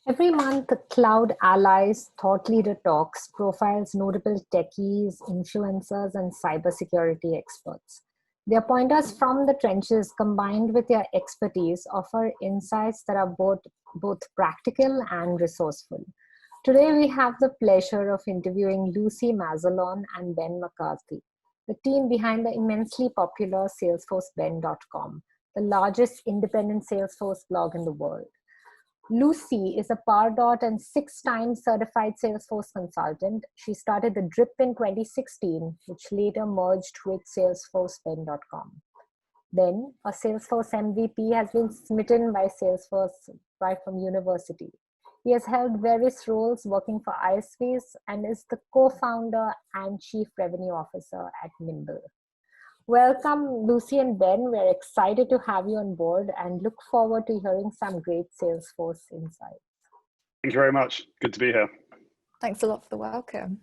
Every month, Cloud Allies Thought Leader Talks profiles notable techies, influencers, and cybersecurity experts. Their pointers from the trenches combined with their expertise offer insights that are both practical and resourceful. Today, we have the pleasure of interviewing Lucy Mazzalon and Ben McCarthy, the team behind the immensely popular Salesforcebendcom, the largest independent Salesforce blog in the world. Lucy is a Pardot and 6-time certified Salesforce consultant. She started the Drip in 2016, which later merged with Salesforcebend.com. Ben, a Salesforce MVP, has been smitten by Salesforce right from university. He has held various roles working for ISVs and is the co-founder and chief revenue officer at Nimble. Welcome, Lucy and Ben. We're excited to have you on board and look forward to hearing some great Salesforce insights. Thank you very much. Good to be here. Thanks a lot for the welcome.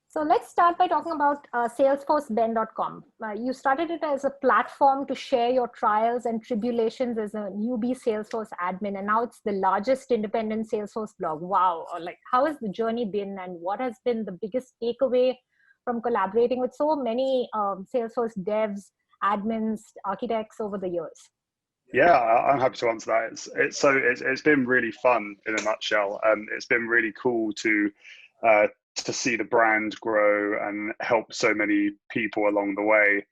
So let's start by talking about Salesforcebend.com. You started it as a platform to share your trials and tribulations as a newbie Salesforce admin, and now it's the largest independent Salesforce blog. Wow! Like, how has the journey been, and what has been the biggest takeaway from collaborating with so many Salesforce devs, admins, architects over the years? Yeah, I'm happy to answer that. It's been really fun in a nutshell, and it's been really cool to see the brand grow and help so many people along the way.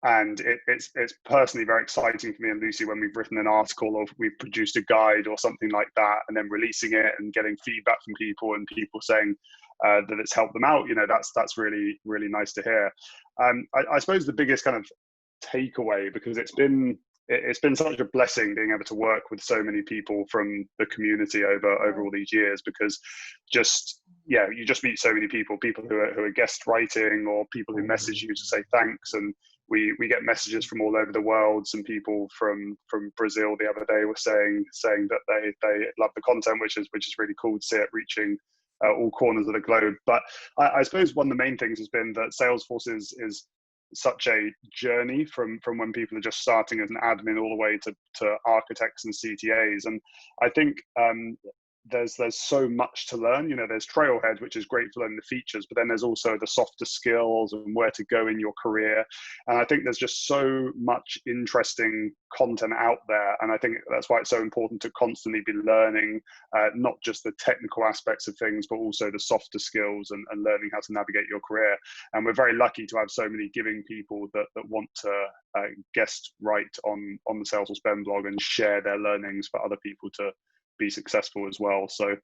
And it's personally very exciting for me and Lucy when we've written an article or we've produced a guide or something like that, and then releasing it and getting feedback from people and people saying that it's helped them out. You know, that's really, really nice to hear. I suppose the biggest kind of takeaway, because it's been such a blessing being able to work with so many people from the community over all these years, because you just meet so many people who are guest writing or people who message you to say thanks, and we get messages from all over the world. Some people from Brazil the other day were saying that they love the content, which is really cool to see it reaching all corners of the globe. But I suppose one of the main things has been that Salesforce is such a journey from when people are just starting as an admin all the way to architects and CTAs. And I think there's so much to learn. You know, there's Trailhead, which is great for learning the features, but then there's also the softer skills and where to go in your career. And I think there's just so much interesting content out there. And I think that's why it's so important to constantly be learning, not just the technical aspects of things, but also the softer skills and learning how to navigate your career. And we're very lucky to have so many giving people that want to guest write on the Salesforce Ben blog and share their learnings for other people to be successful as well. So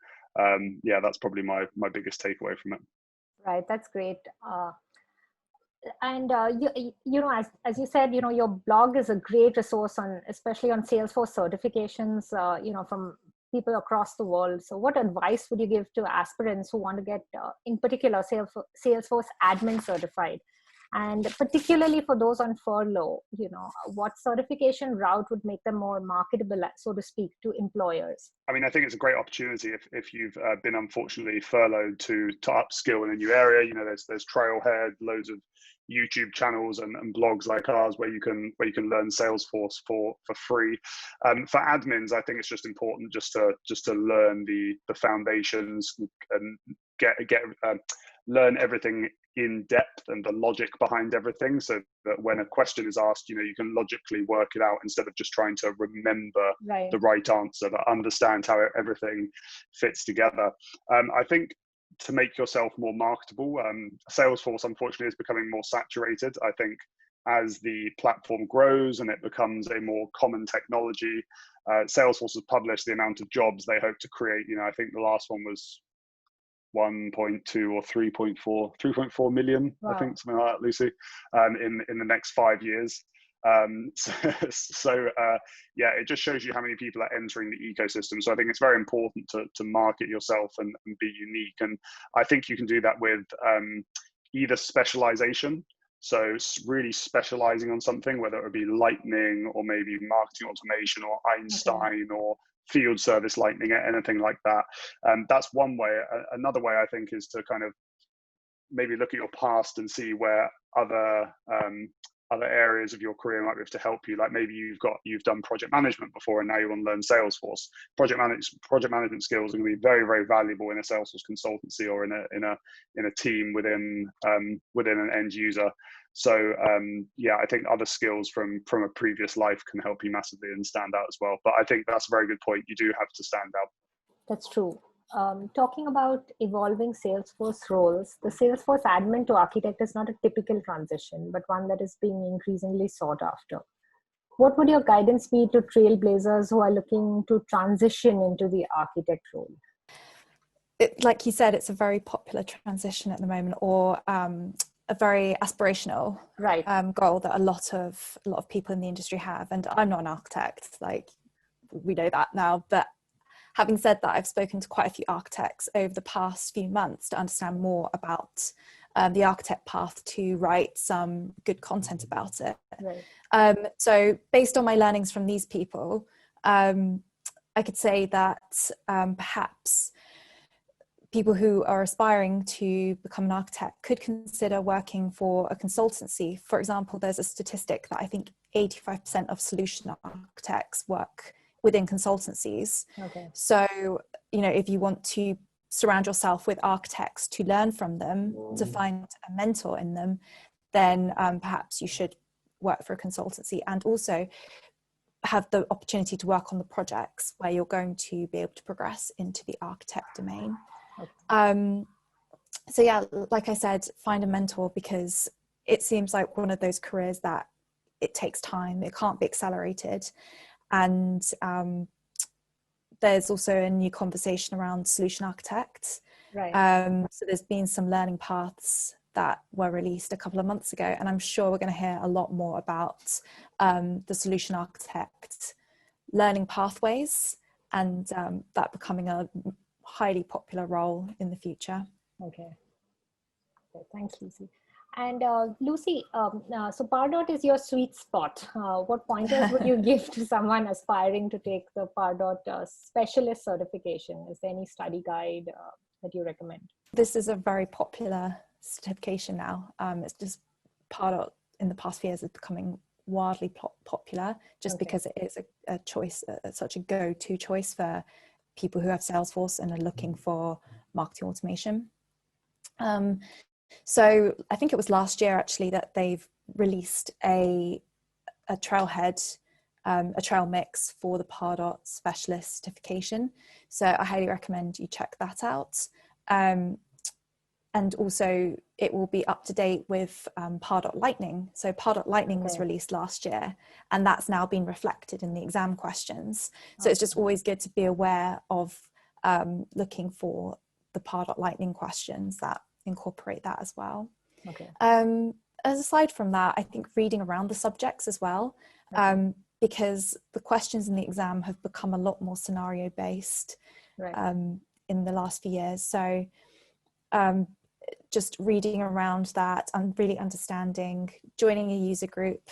yeah, that's probably my biggest takeaway from it. Right, that's great. You know, as you said, you know, your blog is a great resource especially on Salesforce certifications, you know, from people across the world. So what advice would you give to aspirants who want to get, in particular, Salesforce admin certified? And particularly for those on furlough, you know, what certification route would make them more marketable, so to speak, to employers? I mean, I think it's a great opportunity if you've been unfortunately furloughed to upskill in a new area. You know, there's Trailhead, loads of YouTube channels and blogs like ours where you can learn Salesforce for free. For admins, I think it's just important just to learn the foundations and learn everything in depth and the logic behind everything, so that when a question is asked, you know, you can logically work it out instead of just trying to remember the right answer, but understand how everything fits together. I think to make yourself more marketable, Salesforce unfortunately is becoming more saturated. I think as the platform grows and it becomes a more common technology, Salesforce has published the amount of jobs they hope to create. You know, I think the last one was 1.2 or 3.4 million. Wow. I think something like that, Lucy, in the next 5 years. Yeah, it just shows you how many people are entering the ecosystem. So I think it's very important to market yourself and be unique. And I think you can do that with either specialization. So really specializing on something, whether it would be Lightning or maybe marketing automation or Einstein or Field Service Lightning, anything like that. That's one way. Another way, I think, is to kind of maybe look at your past and see where other other areas of your career might be able to help you. Like maybe you've done project management before and now you want to learn Salesforce. Project management skills are going to be very, very valuable in a Salesforce consultancy or in a team within an end user. So yeah, I think other skills from a previous life can help you massively and stand out as well. But I think that's a very good point. You do have to stand out. That's true. Talking about evolving Salesforce roles, the Salesforce admin to architect is not a typical transition, but one that is being increasingly sought after. What would your guidance be to Trailblazers who are looking to transition into the architect role? Like you said, it's a very popular transition at the moment, or a very aspirational goal that a lot of people in the industry have. And I'm not an architect, like we know that now, but having said that, I've spoken to quite a few architects over the past few months to understand more about the architect path, to write some good content about it. Right. So based on my learnings from these people, I could say that perhaps people who are aspiring to become an architect could consider working for a consultancy. For example, there's a statistic that I think 85% of solution architects work within consultancies. Okay. So, if you want to surround yourself with architects to learn from them, to find a mentor in them, then perhaps you should work for a consultancy, and also have the opportunity to work on the projects where you're going to be able to progress into the architect domain. Okay. So yeah, like I said, find a mentor, because it seems like one of those careers that it takes time, it can't be accelerated. And there's also a new conversation around solution architects. Right. So there's been some learning paths that were released a couple of months ago, and I'm sure we're going to hear a lot more about the solution architect learning pathways, and that becoming a highly popular role in the future. Okay, thanks, Lucy. And Lucy, so Pardot is your sweet spot. What pointers would you give to someone aspiring to take the Pardot specialist certification? Is there any study guide that you recommend? This is a very popular certification now. It's just Pardot in the past few years is becoming wildly popular, just because it is a choice, such a go-to choice for people who have Salesforce and are looking for marketing automation. So I think it was last year actually that they've released a Trailhead, a trail mix for the Pardot specialist certification. So I highly recommend you check that out. And also it will be up to date with Pardot Lightning. So Pardot Lightning was released last year, and that's now been reflected in the exam questions. So it's just always good to be aware of looking for the Pardot Lightning questions that incorporate that as well. Okay. As aside from that, I think reading around the subjects as well, because the questions in the exam have become a lot more scenario based in the last few years. So just reading around that and really understanding, joining a user group,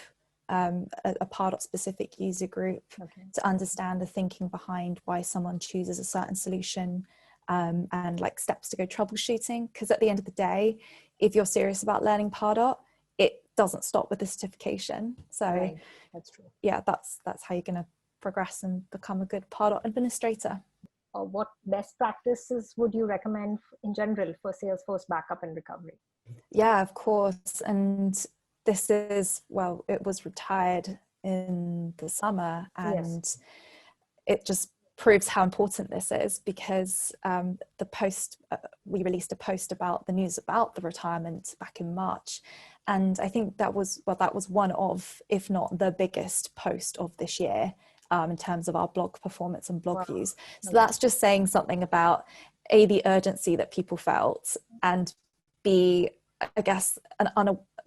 a Pardot specific user group, to understand the thinking behind why someone chooses a certain solution, and like steps to go troubleshooting. Because at the end of the day, if you're serious about learning Pardot, it doesn't stop with the certification. So that's true. Yeah, that's how you're going to progress and become a good Pardot administrator. What best practices would you recommend in general for Salesforce backup and recovery? Yeah, of course. And this is, well, it was retired in the summer, and it just proves how important this is, because the post, we released a post about the news about the retirement back in March. And I think that was one of, if not the biggest post of this year, in terms of our blog performance and blog views. So that's just saying something about A, the urgency that people felt, and B, I guess,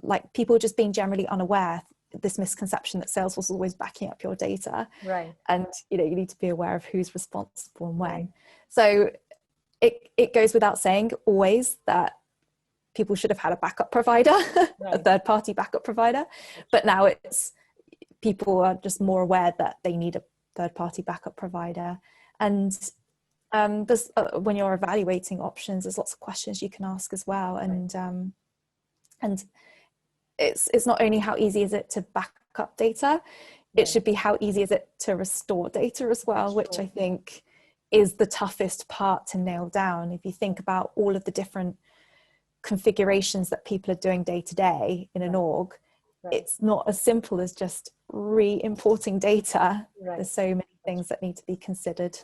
like people just being generally unaware, this misconception that Salesforce is always backing up your data. Right. And you need to be aware of who's responsible and when. Right. So it goes without saying always that people should have had a backup provider, a third-party backup provider. But now it's, people are just more aware that they need a third-party backup provider. And there's, when you're evaluating options, there's lots of questions you can ask as well. And it's not only how easy is it to back up data, it should be how easy is it to restore data as well, which I think is the toughest part to nail down. If you think about all of the different configurations that people are doing day to day in an org, it's not as simple as just re-importing data. There's so many things that need to be considered.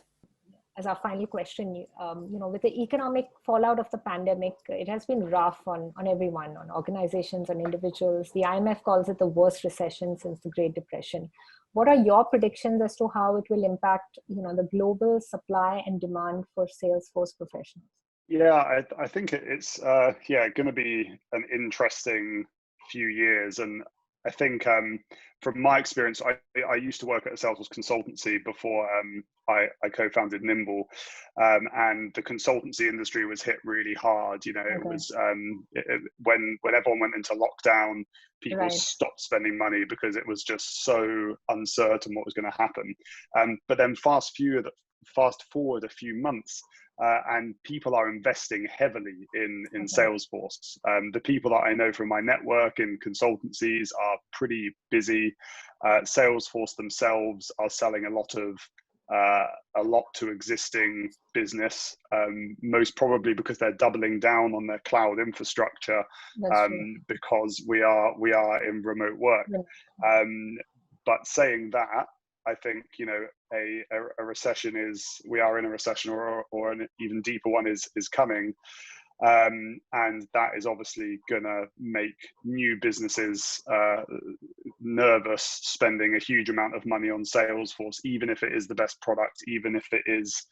As our final question, with the economic fallout of the pandemic, it has been rough on everyone, on organizations and individuals. The IMF calls it the worst recession since the Great Depression. What are your predictions as to how it will impact, the global supply and demand for Salesforce professionals? Yeah, I think it's going to be an interesting few years. And I think from my experience, I used to work at a Salesforce consultancy before I co-founded Nimble, and the consultancy industry was hit really hard. It was when everyone went into lockdown, people stopped spending money because it was just so uncertain what was going to happen. But then fast forward a few months, and people are investing heavily in Salesforce. The people that I know from my network in consultancies are pretty busy. Salesforce themselves are selling a lot to existing business, most probably because they're doubling down on their cloud infrastructure, because we are in remote work. But saying that, I think a recession we are in a recession, or an even deeper one is coming, and that is obviously going to make new businesses nervous, spending a huge amount of money on Salesforce, even if it is the best product, even if it is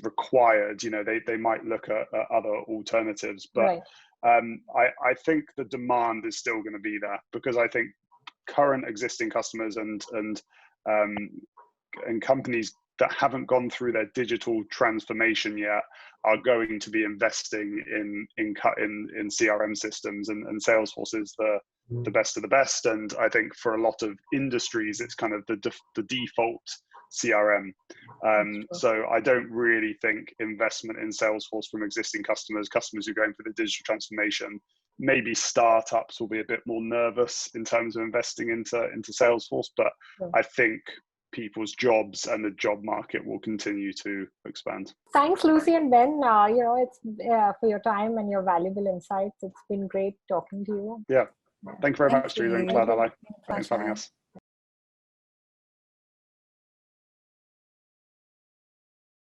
required. They might look at other alternatives, but I think the demand is still going to be there, because I think current existing customers and companies that haven't gone through their digital transformation yet are going to be investing in CRM systems, and Salesforce is the best of the best. And I think for a lot of industries, it's kind of the default CRM. So I don't really think investment in Salesforce from existing customers who are going through the digital transformation. Maybe startups will be a bit more nervous in terms of investing into Salesforce, but I think people's jobs and the job market will continue to expand. Thanks, Lucy and Ben. It's for your time and your valuable insights. It's been great talking to you. Yeah. Thank you very much, Teresa and Cloud Ally. Thanks for having us.